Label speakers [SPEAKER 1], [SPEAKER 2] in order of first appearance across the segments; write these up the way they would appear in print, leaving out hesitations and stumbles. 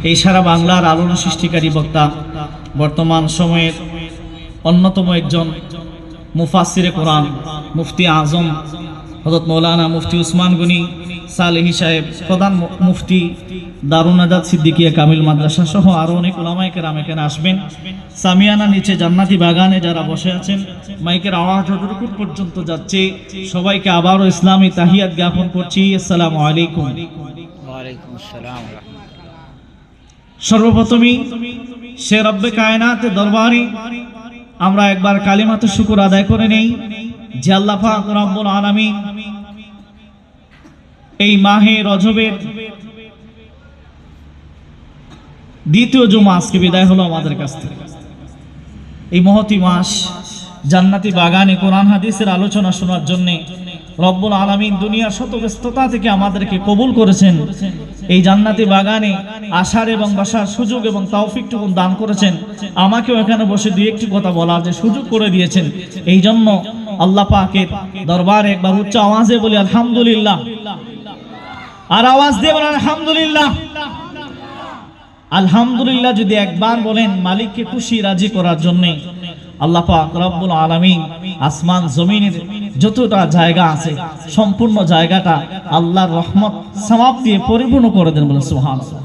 [SPEAKER 1] এই সারা বাংলার আলোড়ন সৃষ্টিকারী বক্তা, বর্তমান সময়ের অন্যতম একজন মুফাসসিরে কোরআন, মুফতি আজম হযরত মাওলানা মুফতি উসমান গনি সালেহী সাহেব, প্রধান মুফতি দারুন নাজাত সিদ্দিকিয়া কামিল মাদ্রাসা সহ আরো অনেক উলামায়ে কেরাম এখানে আসবেন। সামিয়ানা নিচে জান্নাতি বাগানে যারা বসে আছেন, মাইকের আওয়াজ যতটুকু পর্যন্ত যাচ্ছে, সবাইকে আবারও ইসলামী তাহিয়াত জ্ঞাপন করছি। আসসালামু আলাইকুম।
[SPEAKER 2] ওয়ালাইকুম আসসালাম।
[SPEAKER 1] সর্বপ্রথমই সে রব্বে কায়নাতের দরবারে আমরা একবার কালিমাতুশ শুকর আদায় করে নেই যে আল্লাহ পাক রব্বুল আলামিন এই মাহে রজবের দ্বিতীয় জুমা আজকে বিদায় হলো আমাদের কাছ থেকে। এই মহতি মাস জান্নাতি বাগানে কোরআন হাদিসের আলোচনা শোনার জন্য রব্বুল আলামিন দুনিয়ার শত ব্যস্ততা থেকে আমাদেরকে কবুল করেছেন। এই জান্নাতি বাগানে আসার এবং বসার সুযোগ এবং তৌফিকটুকু দান করেছেন। আমাকেও এখানে বসে দুই একটি কথা বলার যে সুযোগ করে দিয়েছেন, এই জন্য আল্লাহ পাকের দরবারে একবার উচ্চ আওয়াজে বলি আলহামদুলিল্লাহ। আর আওয়াজ দিয়ে বলেন আলহামদুলিল্লাহ। আলহামদুলিল্লাহ যদি একবার বলেন মালিককে খুশি রাজি করার জন্য, আল্লাহ পাক রব্বুল আলামিন আসমান জমিনের যতটা জায়গা আছে সম্পূর্ণ জায়গাটা আল্লাহর রহমত সওয়াব দিয়ে পরিপূর্ণ করে দেন। বলেন সুবহানাল্লাহ।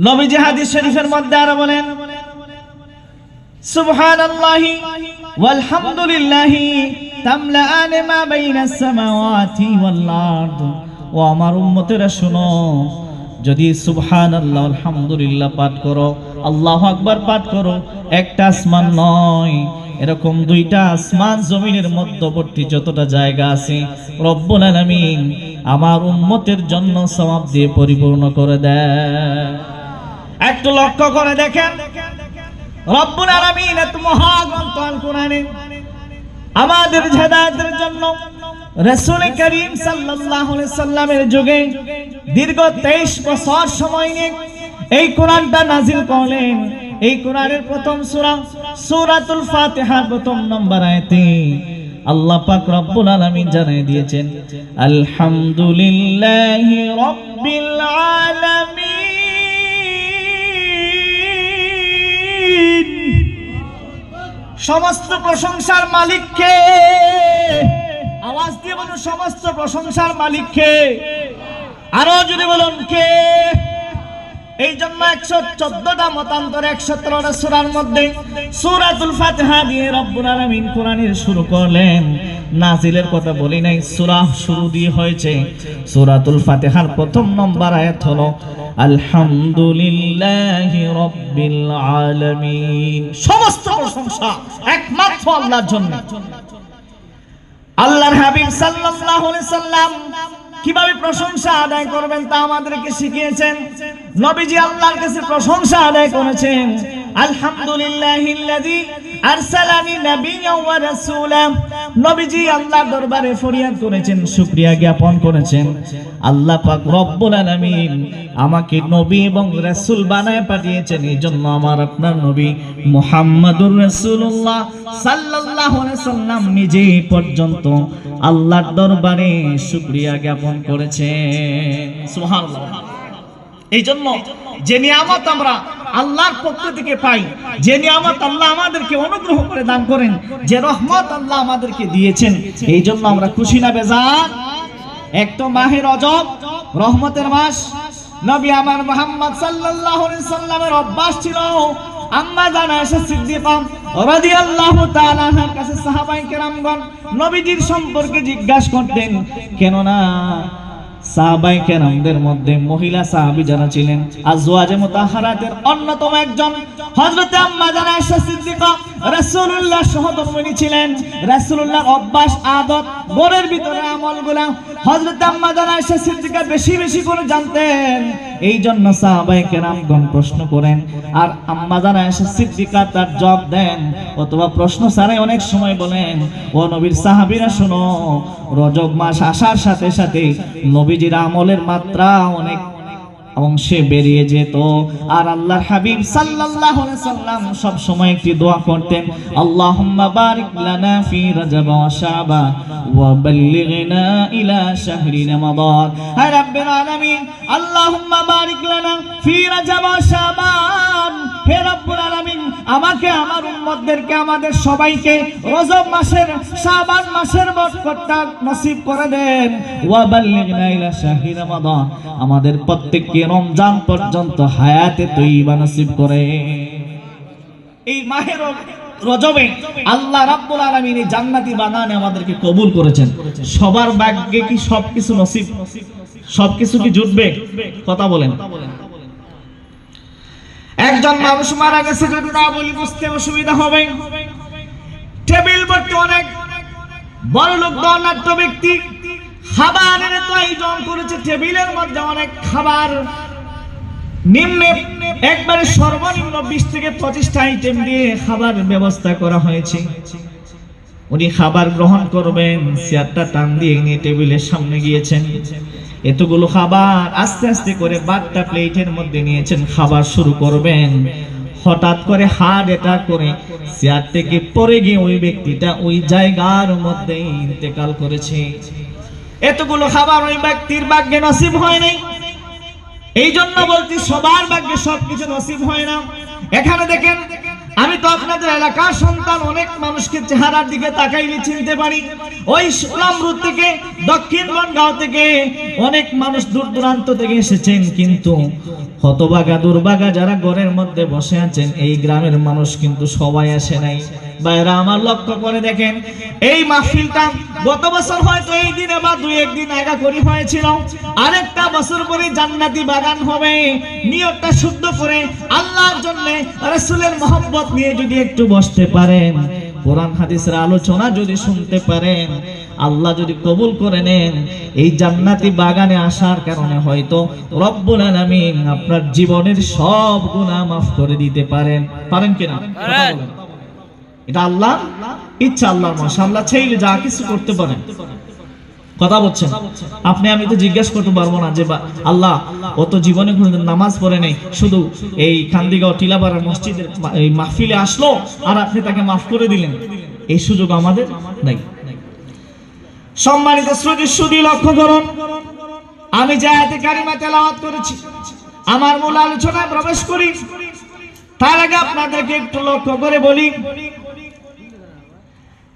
[SPEAKER 1] নবীজি হাদিস শরীফের মধ্যে আরো বলেন সুবহানাল্লাহি ওয়াল হামদুলিল্লাহি তামলাআন মা বাইনাস সামাওয়াতি ওয়াল আরদ। ও আমার উম্মতেরা শুনো, যদি সুবহানাল্লাহ আলহামদুলিল্লাহ পাঠ করো, আল্লাহু আকবার পাঠ করো, একটা আসমান নয়, এরকম দুইটা আসমান জমিনের মধ্যবর্তী যতটা জায়গা আছে রব্বুল আলামিন আমার উম্মতের জন্য সওয়াব দিয়ে পরিপূর্ণ করে দেয়। একটু লক্ষ্য করে দেখেন, রব্বুল আলামিন এত মহাগ্রন্থ আল কোরআনে আমাদের হেদায়েতের জন্য রাসূল করিম সাল্লাল্লাহু আলাইহি সাল্লামের যুগে দীর্ঘ 23 বছর সময় নিয়ে এই কোরআনটা নাজিল করলেন। এই কোরআনের প্রথম সূরা সূরাতুল ফাতিহার প্রথম নম্বর আয়াতে আল্লাহ পাক রব্বুল আলামিন জানিয়ে দিয়েছেন আলহামদুলিল্লাহি রাব্বিল আলামিন। সমস্ত প্রশংসার মালিক কে? আওয়াজ দিয়ে বলুন, সমস্ত প্রশংসার মালিক কে? আরো যদি বলুন কে? এই জন্য 114টা মতান্তরে 117টা সূরার মধ্যে সূরাতুল ফাতিহা দিয়ে রব্বুল আলামিন কোরআনের শুরু করলেন। নাজিলের কথা বলি নাই, সূরা শুরু দিয়ে হয়েছে। সূরাতুল ফাতিহার প্রথম নম্বর আয়াত হলো আলহামদুলিল্লাহি রাব্বিল আলামিন। সমস্ত প্রশংসা একমাত্র আল্লাহর জন্য। আল্লাহর হাবিব সাল্লাল্লাহু আলাইহি সাল্লাম কিভাবে প্রশংসা আদায় করবেন তা আমাদেরকে শিখিয়েছেন। নবীজি আল্লাহর কাছে প্রশংসা আদায় করেছেন আলহামদুলিল্লাহিল্লাযী আরসালানি নাবিয়্যান ওয়া রাসূলা। নবীজি আল্লাহর দরবারে ফরিয়াদ করেছেন, শুকরিয়া জ্ঞাপন করেছেন, আল্লাহ পাক রব্বুল আলামিন আমাকে নবী এবং রাসূল বানায় পাঠিয়েছেন। এইজন্য আমার আপনার নবী মুহাম্মাদুর রাসূলুল্লাহ সাল্লাল্লাহু আলাইহি সাল্লাম নিজে পর্যন্ত আল্লাহর দরবারে শুকরিয়া জ্ঞাপন করেছেন। সুবহানাল্লাহ। এই জন্য যে নিয়ামত আমরা আল্লাহর পক্ষ থেকে পাই, যে নিয়ামত আল্লাহ আমাদেরকে অনুগ্রহ করে দান করেন, যে রহমত আল্লাহ আমাদেরকে দিয়েছেন, এই জন্য আমরা খুশি না বেজার? এক তো মাহে রজব, রহমতের মাস। নবী আমার মুহাম্মদ সাল্লাল্লাহু আলাইহি সাল্লামের অভ্যাস ছিল আম্মা জানা আয়েশা সিদ্দিকা রাদিয়াল্লাহু তাআলা আনহার কাছে সাহাবায়ে কেরামগণ নবীজির সম্পর্কে জিজ্ঞাসা করতেন। কেননা সাহাবায়ে কেরামদের মধ্যে মহিলা সাহাবী যারা ছিলেন, আজওয়াজে মুতাহহারাতের অন্যতম একজন হযরত আম্মা জানা আয়েশা সিদ্দিকা রাসূলুল্লাহ সহধর্মিণী ছিলেন। রাসূলুল্লাহর অভ্যাস, আদত, ঘরের ভিতরে আমলগুলো হযরত আম্মা জানা আয়েশা সিদ্দিকা বেশি বেশি করে জানতেন। এই জন্য সাহাবায়ে কেরামগণ প্রশ্ন করেন, আর আম্মা জানা আয়েশা সিদ্দিকা তার জবাব দেন, অথবা প্রশ্ন ছাড়াই অনেক সময় বলেন, ও নবীর সাহাবীরা শোনো, রজব মাস আসার সাথে সাথে নবীজির আমলের মাত্রা অংশে বেরিয়ে যেত। আর আল্লাহর হাবিব সাল্লাল্লাহু আলাইহি সাল্লাম সব সময় একটি দোয়া করতেন, আল্লাহুম্মা বারিক লানা ফি রাজাব ওয়া শাবান ওয়া বাল্লিগনা ইলা শাহরি রমাদান। হে রাব্বুল আলামিন, আল্লাহুম্মা বারিক লানা ফি রাজাব ওয়া শাবান, হে রব্বুল আলামিন আমাকে, আমার উম্মতদেরকে, আমাদের সবাইকে রজব মাসের, শাবান মাসের বরকতটা নসিব করে দেন। ওয়া বাল্লিগনা ইলা শাহরি রমাদান, আমাদের প্রত্যেককে রমজান পর্যন্ত হায়াতে তৈয়বা নসিব করে। এই মাহের রজবে আল্লাহ রাব্বুল আলামিন এই জান্নাতি বাগানে আমাদেরকে কবুল করেছেন। সবার ভাগ্যে কি সবকিছু নসিব, সবকিছু কি জুটবে? কথা বলেন। একজন মানুষ মারা গেছে, যদি না বলি বুঝতে অসুবিধা হবে। টেবিল ভর্তি অনেক বড় লোক, ধনাঢ্য ব্যক্তি, খাবারের তো আয়োজন করেছে। টেবিলের মধ্যে অনেক খাবার, নিম্নে একবারে সর্বনিম্ন 20 থেকে 25টা আইটেম দিয়ে খাবার ব্যবস্থা করা হয়েছে। উনি খাবার গ্রহণ করবেন, চেয়ারটা টান দিয়ে নিয়ে টেবিলের সামনে গিয়েছেন। এতগুলো খাবার আস্তে আস্তে করে 12টা প্লেটের মধ্যে নিয়েছেন, খাবার শুরু করবেন। হঠাৎ করে হার্ট অ্যাটাক করে চেয়ার থেকে পড়ে গিয়ে ওই ব্যক্তিটা ওই জায়গার মধ্যে ইন্তেকাল করেছে। এতগুলো খাবার ওই ব্যক্তির ভাগ্যে নসিব হয় নাই। এই জন্য বলছি, সবার ভাগ্যে সবকিছু নসিব হয় না। এখানে দেখেন, আমি তো আপনাদের এলাকার সন্তান, অনেক মানুষকে চেহারার দিকে তাকাইলে চিনতে পারি। ওই সোলামরুদ থেকে, দক্ষিণ বনগাঁও থেকে অনেক মানুষ দূর দূরান্ত থেকে এসেছেন, কিন্তু হতভাগা দুর্ভাগা যারা ঘরের মধ্যে বসে আছেন, এই গ্রামের মানুষ কিন্তু সবাই আসে নাই। বাইরা আমার লক্ষ্য করে দেখেন, এই মাহফিলটা গত বছর হয়তো এই দিনে বা 2-1 দিন আগে করি হয়েছিল। আরেকটা বছর পরে জান্নাতি বাগান হবে। নিয়তটা শুদ্ধ করে আল্লাহর জন্য, রাসূলের মহব্বত নিয়ে যদি একটু বসতে পারেন, কোরআন হাদিসের আলোচনা যদি শুনতে পারেন, আল্লাহ যদি কবুল করে নেন, এই জান্নাতি বাগানে আসার কারণে হয়তো রব্বুল আলামিন আপনার জীবনের সব গুনাহ মাফ করে দিতে পারেন। পারেন কিনা? এটা আল্লাহ ইচ্ছা, আল্লাহর মাশাআল্লাহ চাইলে যা কিছু করতে পারেন। কথা বলছেন আপনি, আমি তো জিজ্ঞাসা করতে পারবো না যে আল্লাহ ও তো জীবনে কোনোদিন নামাজ পড়ে নেই, শুধু এই কান্দিগাঁও টিলাপাড়ার মসজিদের এই মাহফিলে আসলো আর আপনি তাকে মাফ করে দিলেন। এই সুযোগ আমাদের নাই। সম্মানিত শ্রোতা, লক্ষ্য করুন, আমি যে আয়াতে কারিমা তেলাওয়াত করেছি, আমার মূল আলোচনায় প্রবেশ করি তার আগে আপনাদেরকে একটু লক্ষ্য করে বলি,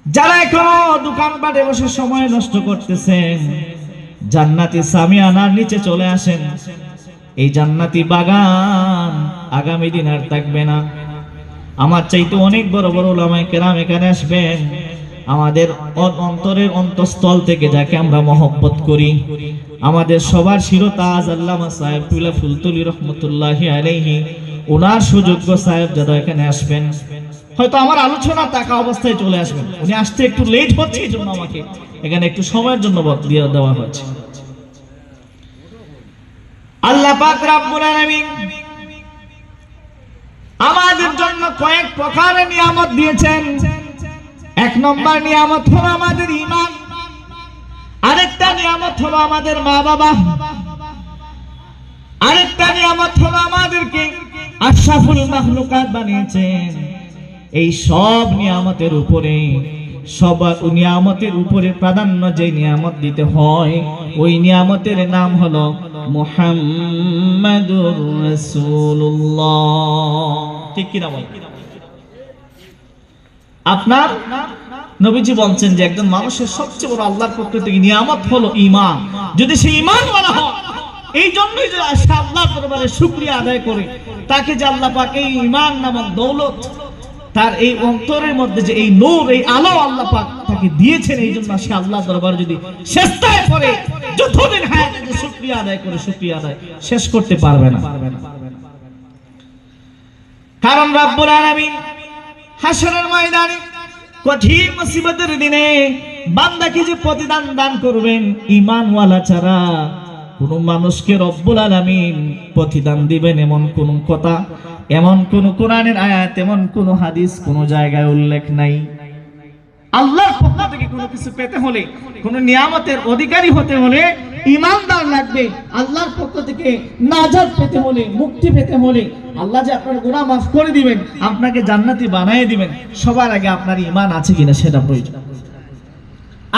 [SPEAKER 1] যারা এখনো দোকানপাটে বসে সময় নষ্ট করতেছেন, জান্নাতি সামিয়ানার নিচে চলে আসেন। এই জান্নাতি বাগান আগামী দিন আর থাকবে না। আমার চাইতে অনেক বড় বড় উলামায়ে কেরাম এখানে আসবেন। আমাদের অন্তরের অন্তঃস্থল থেকে যাকে আমরা মহব্বত করি, আমাদের সবার শিরতাজ আল্লামা সাহেব তুলা ফুলতুলি রহমতুল্লাহি আলাইহি, ওনার সুযোগ্য সাহেব যারা এখানে আসবেন, হয়তো আমার আলোচনা থাকা অবস্থায় চলে আসবেন। উনি আসতে একটু লেট হচ্ছে, এই জন্য আমাকে এখানে একটু সময়ের জন্য দিয়ে দেওয়া হচ্ছে। আল্লাহ পাক রব্বুল আলামিন আমাদের জন্য কয়েক প্রকারের নিয়ামত দিয়েছেন। 1 নম্বর নিয়ামত হলো আমাদের ঈমান, আরেকটা নিয়ামত হলো আমাদের মা বাবা, আরেকটা নিয়ামত হলো আমাদেরকে আশরাফুল মাখলুকাত বানিয়েছেন। এই সব নিয়ামতের উপরে, সব নিয়ামতের উপরে প্রাধান্য যে নিয়ামত দিতে হয়, ওই নিয়ামতের নাম হলো মুহাম্মাদুর রাসূলুল্লাহ। ঠিক কি না বল? আপনার নবীজি বলছেন যে একজন মানুষের সবচেয়ে বড় আল্লাহর পক্ষ থেকে নিয়ামত হলো ঈমান। যদি সে ঈমানওয়ালা হয়, এই জন্যই যে আল্লাহর দরবারে শুকরিয়া আদায় করে, তাকে যে আল্লাহ পাক এই ঈমান নামক দৌলত, তার এই অন্তরের মধ্যে যে এই নূর, এই আলো আল্লাহ পাক তাকে দিয়েছেন, এই জন্য সে আল্লাহর দরবারে যদি চেষ্টায় পড়ে যতদিন হায়াতে যে শুকরিয়া আদায় করে, শুকরিয়া আদায় শেষ করতে পারবে না। কারণ রব্বুল আলামিন হাসরের ময়দানে কঠিন মুসিবতের দিনে বান্দাকে যে প্রতিদান দান করবেন, ঈমানওয়ালা ছাড়া কোন মানুষকে রব্বুল আলামিন প্রতিদান দিবেন এমন কোন কথা, এমন কোন কোরআনের আয়াত, এমন কোন হাদিস কোন জায়গায় উল্লেখ নাই। আল্লাহর পক্ষ থেকে কোনো কিছু পেতে হলে, কোন নিয়ামতের অধিকারী হতে হলে ঈমানদার লাগবে। আল্লাহর পক্ষ থেকে নাজাত পেতে হলে, মুক্তি পেতে হলে, আল্লাহ যে আপনার গুনাহ মাফ করে দিবেন, আপনাকে জান্নাতি বানিয়ে দিবেন, সবার আগে আপনার ঈমান আছে কিনা সেটা প্রয়োজন।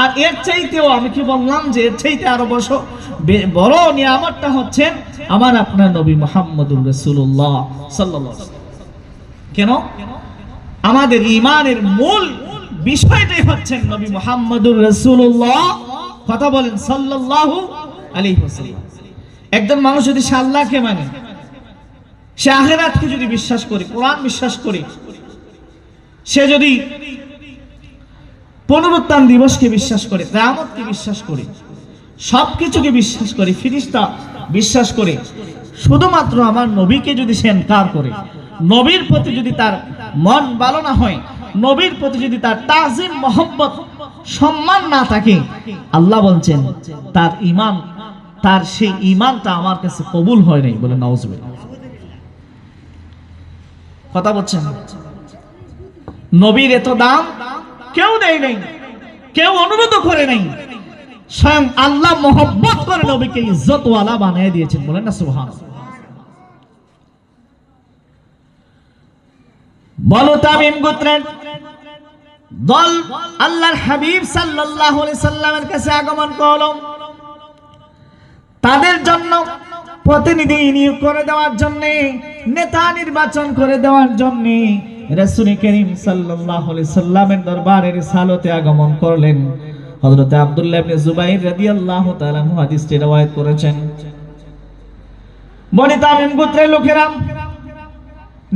[SPEAKER 1] আর এর চাইতেও আমি কি বললাম যে এর চাইতে আরো বড় নিয়ামতটা হচ্ছে আমার আপনার নবী মুহাম্মদুর রাসূলুল্লাহ সাল্লাল্লাহু আলাইহি ওয়াসাল্লাম। কেন? আমাদের ঈমানের মূল বিষয়টাই হচ্ছে নবী মুহাম্মদুর রাসূলুল্লাহ, কথা বলেন সাল্লাল্লাহু আলাইহি ওয়াসাল্লাম। একজন মানুষ যদি সে আল্লাহকে মানে, সে আখিরাতকে যদি বিশ্বাস করে, কোরআন বিশ্বাস করে, সে যদি পুনরুত্থান দিবসকে বিশ্বাস করে, কিয়ামতকে বিশ্বাস করে, সবকিছুকে বিশ্বাস করে, ফেরেশতা বিশ্বাস করে, শুধুমাত্র আমার নবীকে যদি সে ইনকার করে, নবীর প্রতি যদি তার মন ভালো না হয়, নবীর প্রতি যদি তার তাজিম মহব্বত সম্মান না থাকে, আল্লাহ বলছেন তার ঈমান, তার সেই ঈমানটা আমার কাছে কবুল হয় নাই, বলে নাউজুবিল্লাহ। কথা বলছেন, নবীর এত দাম কেউ দেয় নাই, কেউ অনুরোধ করে নাই, স্বয়ং আল্লাহ মহব্বত করে নবীকে ইজ্জতওয়ালা বানিয়ে দিয়েছেন, বলেন না সুবহানাল্লাহ। বলো তামিম গোত্রের দল আল্লাহর হাবিব সাল্লাল্লাহু আলাইহি সাল্লামের কাছে আগমন করলো তাদের জন্য প্রতিনিধি নিয়োগ করে দেওয়ার জন্য, নেতা নির্বাচন করে দেওয়ার জন্য রাসূল করিম সাল্লাল্লাহু আলাইহি সাল্লামের দরবারে রিসালতে আগমন করলেন। হযরত আব্দুল্লাহ ইবনে জুবাইর রাদিয়াল্লাহু তাআলা হাদিসটি রওয়ায়াত করেছেন। বনি তামিম গোত্রের লোকেরা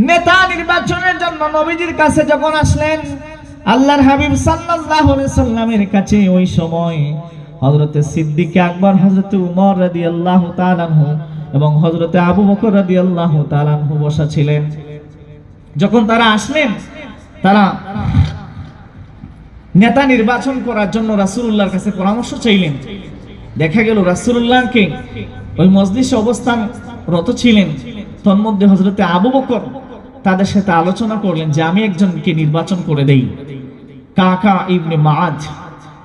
[SPEAKER 1] নেতা নির্বাচনের জন্য নবীজির কাছে যখন আসলেন, আল্লাহর হাবিব সাল্লাল্লাহু আলাইহি সাল্লামের কাছে ওই সময় হযরত সিদ্দিক আকবর, হযরত উমর রাদিয়াল্লাহু তাআলা আনহু এবং হযরত আবু বকর রাদিয়াল্লাহু তাআলা আনহু বসা ছিলেন। যখন তারা আসলেন, তারা নেতা নির্বাচন করার জন্য রাসূলুল্লাহর কাছে পরামর্শ চাইলেন। দেখা গেল রাসূলুল্লাহকে ওই মজলিসে অবস্থানরত ছিলেন, তন্মধ্যে হযরত আবু বকর তাদের সাথে আলোচনা করলেন যে আমি একজনকে নির্বাচন করে দেই। কাকা ইবনে মাআদ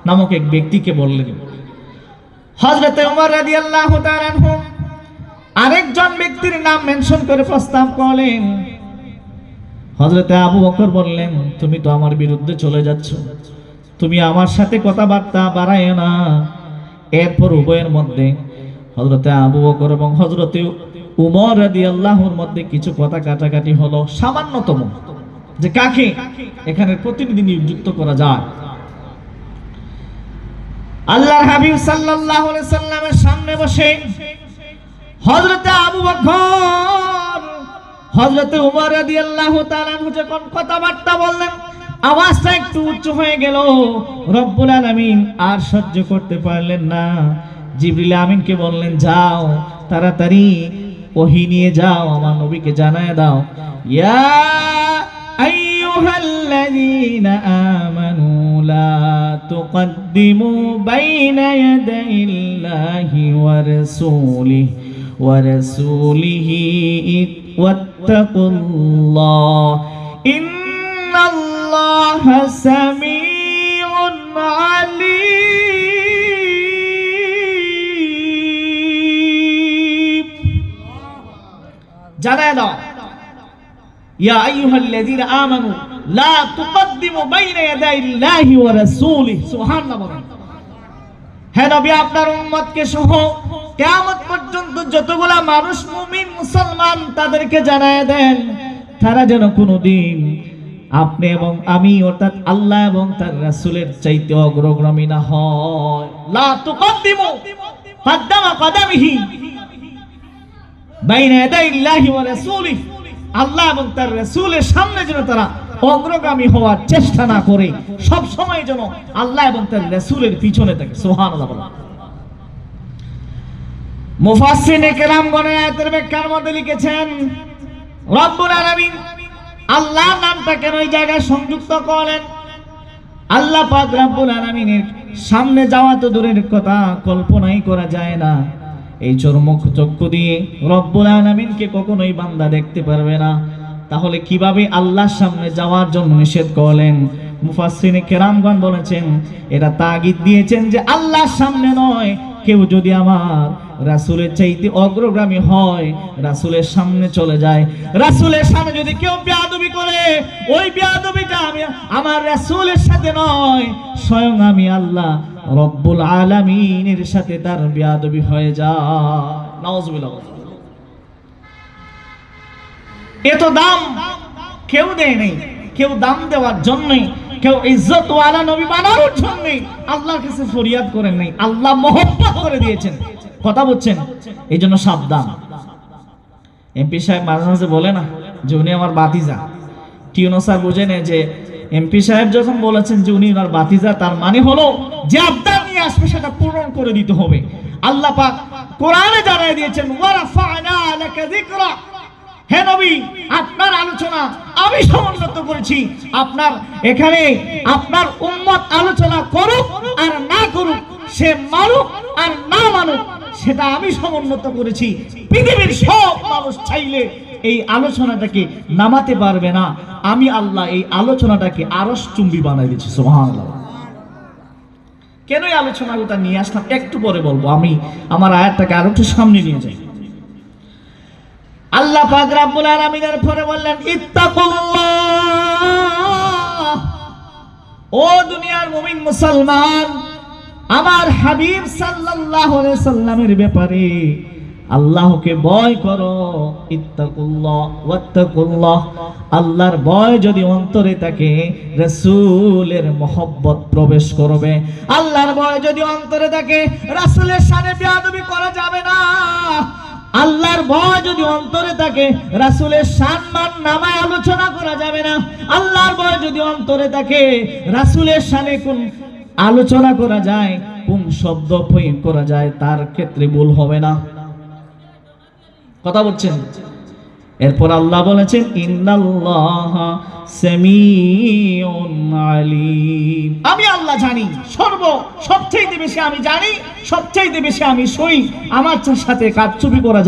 [SPEAKER 1] নামক এক ব্যক্তিকে বললেন। হযরত ওমর রাদিয়াল্লাহু তাআলা আনহু আরেকজন ব্যক্তির নাম মেনশন করে প্রস্তাব করলেন। হযরত আবু বকর বললেন, তুমি তো আমার বিরুদ্ধে চলে যাচ্ছ, তুমি আমার সাথে কথাবার্তা বাড়ায় না। এরপর উভয়ের মধ্যে হযরত আবু বকর এবং হযরত উমর রাদিয়াল্লাহুর মধ্যে কিছু কথা কাটাকাটি হলো, সামান্যতম, যে কাকে এখানে প্রতিনিধি নিযুক্ত করা যায়। আল্লাহর হাবিব সাল্লাল্লাহু আলাইহি সাল্লামের সামনে বসে হযরত আবু বকর, হযরত উমর রাদিয়াল্লাহু তাআলা যখন কথাবার্তা বললেন, আওয়াজটা একটু উচ্চ হয়ে গেল। রব্বুল আলামিন আর সহ্য করতে পারলেন না, জিবরিল আমিনকে বললেন, যাও তাড়াতাড়ি ওহী নিয়ে যাও, আমার নবীকে জানায় দাও, ইয়া আইয়ুহাল্লাযীনা আমানু লা তুকদ্দিমু বাইনা ইয়াদাইল্লাহি ওয়া রাসূলিহি ওয়াত্তাকুল্লাহ ইন্নাল্লাহা সামিউন আলীম। জানায় দাও, ইয়া আইয়ুহাল্লাযীনা আমানু লা তুকদ্দিমু বাইনা ইয়াদাইল্লাহি ওয়া রাসূলিহি। সুবহানাল্লাহ। হে নবী, আপনার উম্মতকে সহ কিয়ামত পর্যন্ত যতগুলা মানুষ মুমিন মুসলমান তাদেরকে জানায় দেন, তারা যেন কোনোদিন আপনি এবং আমি অর্থাৎ আল্লাহ এবং তার রাসূলের চাইতে অগ্রগামী না হয়। লা তুকদ্দিমু কদ্দামা কদামিহি বাইনা ইয়াদাইল্লাহি ওয়া রাসূলিহি। আল্লাহ এবং তার রাসূলের সামনে যেন তারা অগ্রগামী হওয়ার চেষ্টা না করে, সব সময় যেন আল্লাহ এবং তার রাসূলের পিছনে থাকে। সুবহানাল্লাহ। মুফাসসিরিনে কেরামগণ আয়াতের ব্যাখ্যার মধ্যে লিখেছেন, রব্বুল আলামিন আল্লাহ নামটা কেন এই জায়গায় সংযুক্ত করলেন? আল্লাহ পাক রব্বুল আলামিনের সামনে যাওয়া তো দূরের কথা, কল্পনাই করা যায় না। এই চর্মক চক্ষু দিয়ে রব্বুল আলামিনকে কখনোই বান্দা দেখতে পারবে না, তাহলে কিভাবে আল্লাহর সামনে যাওয়ার জন্য নিষেধ করলেন? মুফাসসিরিনে কেরামগণ বলেছেন, এটা তাগিদ দিয়েছেন যে আল্লাহর সামনে নয়, কেউ যদি আমার রাসূলের চাইতে অগ্রগামী হয়, রাসূলের সামনে চলে যায়, রাসূলের সামনে যদি কেউ বেয়াদবি করে, ওই বেয়াদবিটা আমি আমার রাসূলের সাথে নয়, স্বয়ং আমি আল্লাহ রব্বুল আলামিনের সাথে তার বেয়াদবি হয়ে যায়। নাউজুবিল্লাহ। এত দাম কেউ দেয় নেই, কেউ দাম দেওয়ার জন্য, কেউ ইজ্জতওয়ালা নবী বানানোর জন্য আল্লাহর কাছে ফরিয়াদ করেন নাই, আল্লাহ মহব্বত করে দিয়েছেন। কথা বলছেন, এই জন্য সাবধান। এমপি সাহেব মাঝে মাঝে বলে না যে উনি আমার বাতিজা, টিউনো স্যার বুঝে নেয় যে এমপি সাহেব যখন বলেছেন যে উনি ওনার বাতিজা, তার মানে হলো যে আবদার নিয়ে আসবে সেটা পূরণ করে দিতে হবে। আল্লাহ পাক কোরআনে জানাই দিয়েছেন, ওয়ারাফা'না লাকা যিকরা, হে নবী আপনার আলোচনা আমি সমুন্নত করেছি। আপনার এখানে আপনার উম্মত আলোচনা করুক আর না করুক, সে মানুক আর না মানুক, সেটা আমি সমুন্নত করেছি। পৃথিবীর সব মানুষ চাইলে এই আলোচনাটাকে নামাতে পারবে না, আমি আল্লাহ এই আলোচনাটাকে আরশ চুম্বি বানাই দিয়েছি। সুবহানাল্লাহ। কেন এই আলোচনাটা নিয়ে আসলাম একটু পরে বলবো, আমি আমার আয়াতটাকে আরো একটু সামনে নিয়ে যাই। আল্লাহ পাক রব্বুল আলামিনের পরে বললেন, ইত্তাকুল্লাহ। ও দুনিয়ার মুমিন মুসলমান, আমার হাবিব সাল্লাল্লাহু আলাইহি সাল্লামের ব্যাপারে আল্লাহকে ভয় করো। ইত্তাকুল্লাহ ওয়াত্তাকুল্লাহ। আল্লাহর ভয় যদি অন্তরে থাকে, রাসূলের মহব্বত প্রবেশ করবে। আল্লাহর ভয় যদি অন্তরে থাকে, রাসূলের শানে বেয়াদবি করা যাবে না। আল্লাহর ভয় যদি অন্তরে থাকে, রাসূলের সম্মান নামায় আলোচনা করা যাবে না। আল্লাহর ভয় যদি অন্তরে থাকে, রাসূলের শানে কোন আলোচনা করা যায়, কোন শব্দ প্রয়োগ করা যায়, তার ক্ষেত্রে ভুল হবে না। কথা বলছেন। এরপর আল্লাহ বলেছেন, ইন্নাল্লাহা সামিউন আলিম। আমি আল্লাহ জানি, সবচাইতে বেশি আমি জানি, সবচাইতে বেশি আমি সই। আমার সাথে কারচুপি করা